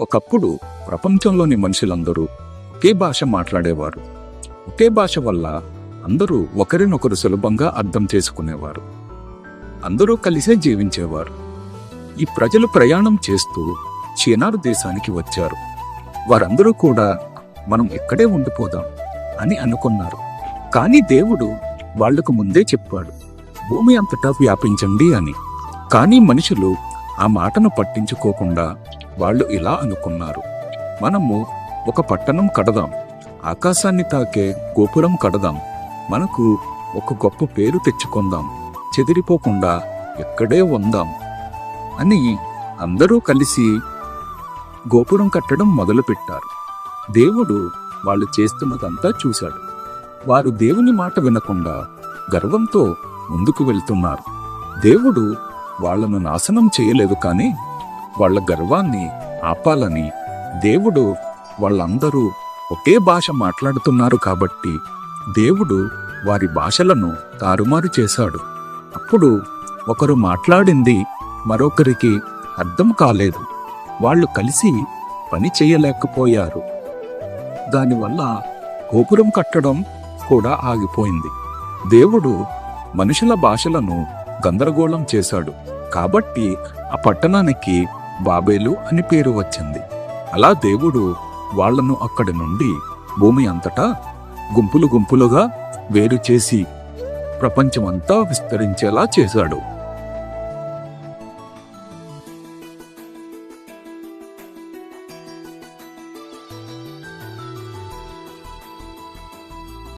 ఒకప్పుడు ప్రపంచంలోని మనుషులందరూ ఒకే భాష మాట్లాడేవారు. ఒకే భాష వల్ల అందరూ ఒకరినొకరు సులభంగా అర్థం చేసుకునేవారు. అందరూ కలిసే జీవించేవారు. ఈ ప్రజలు ప్రయాణం చేస్తూ చీనారు దేశానికి వచ్చారు. వారందరూ కూడా మనం ఇక్కడే ఉండిపోదాం అని అనుకున్నారు. కానీ దేవుడు వాళ్లకు ముందే చెప్పాడు, భూమి అంతటా వ్యాపించండి అని. కానీ మనుషులు ఆ మాటను పట్టించుకోకుండా వాళ్ళు ఇలా అనుకున్నారు, మనము ఒక పట్టణం కడదాం, ఆకాశాన్ని తాకే గోపురం కడదాం, మనకు ఒక గొప్ప పేరు తెచ్చుకుందాం, చెదిరిపోకుండా ఇక్కడే ఉందాం అని అందరూ కలిసి గోపురం కట్టడం మొదలుపెట్టారు. దేవుడు వాళ్ళు చేస్తున్నదంతా చూశాడు. వారు దేవుని మాట వినకుండా గర్వంతో ముందుకు వెళ్తున్నారు. దేవుడు వాళ్లను నాశనం చేయలేదు, కానీ వాళ్ల గర్వాన్ని ఆపాలని దేవుడు వాళ్ళందరూ ఒకే భాష మాట్లాడుతున్నారు కాబట్టి దేవుడు వారి భాషలను తారుమారు చేశాడు. అప్పుడు ఒకరు మాట్లాడింది మరొకరికి అర్థం కాలేదు. వాళ్ళు కలిసి పని చేయలేకపోయారు. దానివల్ల గోపురం కట్టడం కూడా ఆగిపోయింది. దేవుడు మనుషుల భాషలను గందరగోళం చేశాడు కాబట్టి ఆ పట్టణానికి బాబేలు అని పేరు వచ్చింది. అలా దేవుడు వాళ్లను అక్కడి నుండి భూమి అంతటా గుంపులు గుంపులుగా వేరు చేసి ప్రపంచమంతా విస్తరించేలా చేశాడు.